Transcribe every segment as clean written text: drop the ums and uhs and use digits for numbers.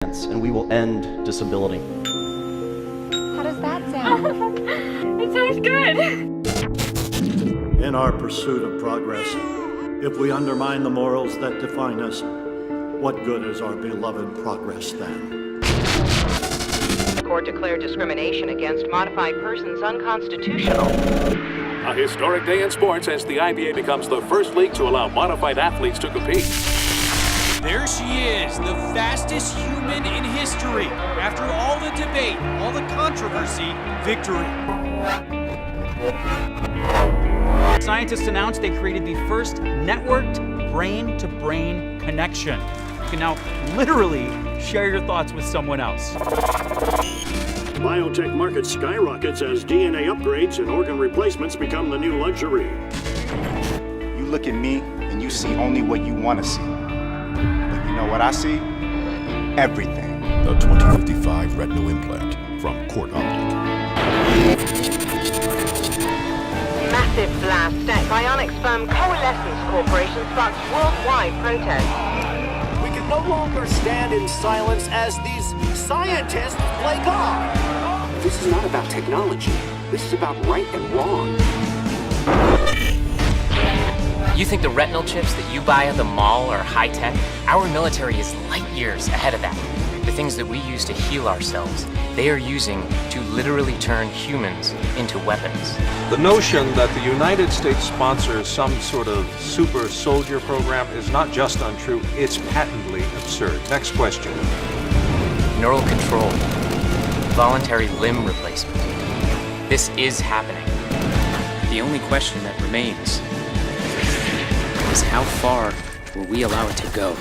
and we will end disability. How does that sound? It sounds good. In our pursuit of progress, if we undermine the morals that define us, what good is our beloved progress then? The court declared discrimination against modified persons unconstitutional. A historic day in sports as the IBA becomes the first league to allow modified athletes to compete. There she is, the fastest human in history. After all the debate, all the controversy, victory. Scientists announced they created the first networked brain-to-brain connection. You can now literally share your thoughts with someone else. Biotech market skyrockets as DNA upgrades and organ replacements become the new luxury. You look at me and you see only what you want to see. But you know what I see? Everything. The 2055 retinal implant from Court Optic. Massive blast at Bionics firm Coalescence Corporation sparks worldwide protests. We can no longer stand in silence as these scientists play God. This is not about technology. This is about right and wrong. You think the retinal chips that you buy at the mall are high-tech? Our military is light years ahead of that. The things that we use to heal ourselves, they are using to literally turn humans into weapons. The notion that the United States sponsors some sort of super soldier program is not just untrue, it's patently absurd. Next question. Neural control. Voluntary limb replacement. This is happening. The only question that remains is how far will we allow it to go?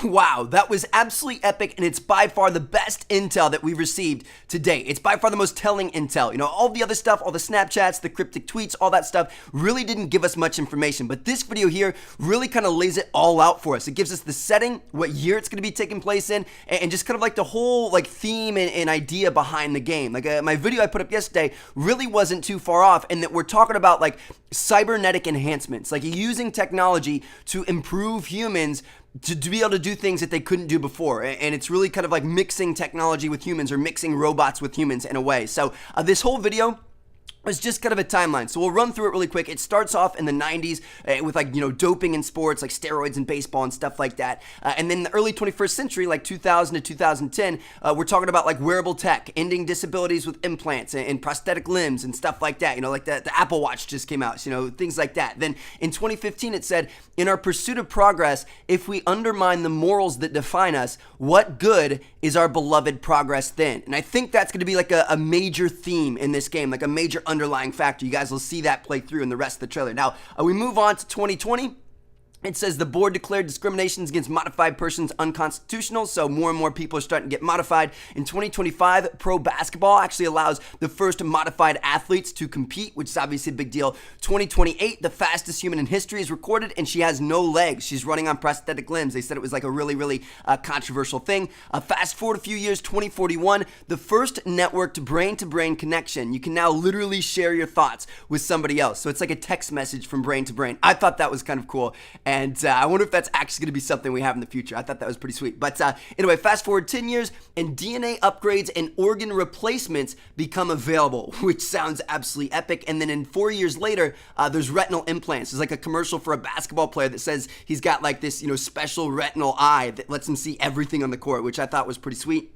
Wow, that was absolutely epic, and it's by far the best intel that we've received to date. It's by far the most telling intel. You know, all the other stuff, all the Snapchats, the cryptic tweets, all that stuff really didn't give us much information, but this video here really kind of lays it all out for us. It gives us the setting, what year it's going to be taking place in, and just kind of like the whole like theme and idea behind the game. Like my video I put up yesterday really wasn't too far off, in that we're talking about like cybernetic enhancements, like using technology to improve humans to be able to do things that they couldn't do before. And it's really kind of like mixing technology with humans, or mixing robots with humans in a way. So this whole video was just kind of a timeline. So we'll run through it really quick. It starts off in the 90s with like, you know, doping in sports, like steroids in baseball and stuff like that. And then the early 21st century, like 2000 to 2010, we're talking about like wearable tech, ending disabilities with implants and prosthetic limbs and stuff like that. You know, like the Apple Watch just came out, so, you know, things like that. Then in 2015, it said, in our pursuit of progress, if we undermine the morals that define us, what good is our beloved progress then? And I think that's going to be like a major theme in this game, like a major underlying factor. You guys will see that play through in the rest of the trailer. Now, we move on to 2020. It says the board declared discriminations against modified persons unconstitutional, so more and more people are starting to get modified. In 2025, pro basketball actually allows the first modified athletes to compete, which is obviously a big deal. 2028, the fastest human in history is recorded, and she has no legs. She's running on prosthetic limbs. They said it was like a really controversial thing. Fast forward a few years, 2041, the first networked brain-to-brain connection. You can now literally share your thoughts with somebody else. So it's like a text message from brain to brain. I thought that was kind of cool. And I wonder if that's actually going to be something we have in the future. I thought that was pretty sweet. But anyway, fast forward 10 years, and DNA upgrades and organ replacements become available, which sounds absolutely epic. And then in 4 years later, there's retinal implants. There's like a commercial for a basketball player that says he's got like this, you know, special retinal eye that lets him see everything on the court, which I thought was pretty sweet.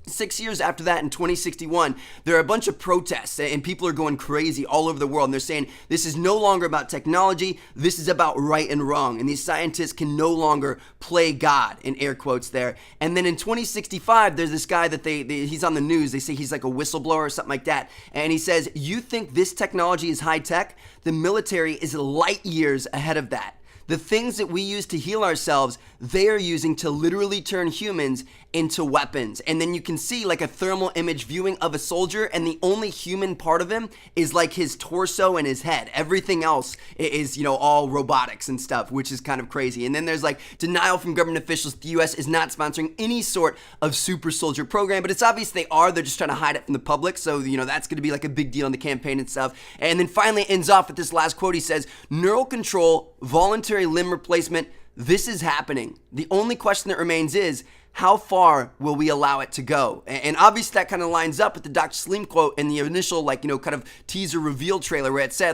6 years after that, in 2061, there are a bunch of protests, and people are going crazy all over the world, and they're saying this is no longer about technology, this is about right and wrong, and these scientists can no longer play God, in air quotes there. And then in 2065, there's this guy that he's on the news, they say he's like a whistleblower or something like that, and he says, you think this technology is high tech? The military is light years ahead of that. The things that we use to heal ourselves, they are using to literally turn humans into weapons. And then you can see like a thermal image viewing of a soldier, and the only human part of him is like his torso and his head. Everything else is, you know, all robotics and stuff, which is kind of crazy. And then there's like denial from government officials. The US is not sponsoring any sort of super soldier program, but it's obvious they are. They're just trying to hide it from the public. So, you know, that's going to be like a big deal in the campaign and stuff. And then finally ends off with this last quote. He says, neural control, voluntary limb replacement, This is happening. The only question that remains is, how far will we allow it to go? And obviously that kind of lines up with the Dr. Salim quote in the initial, kind of teaser reveal trailer where it said,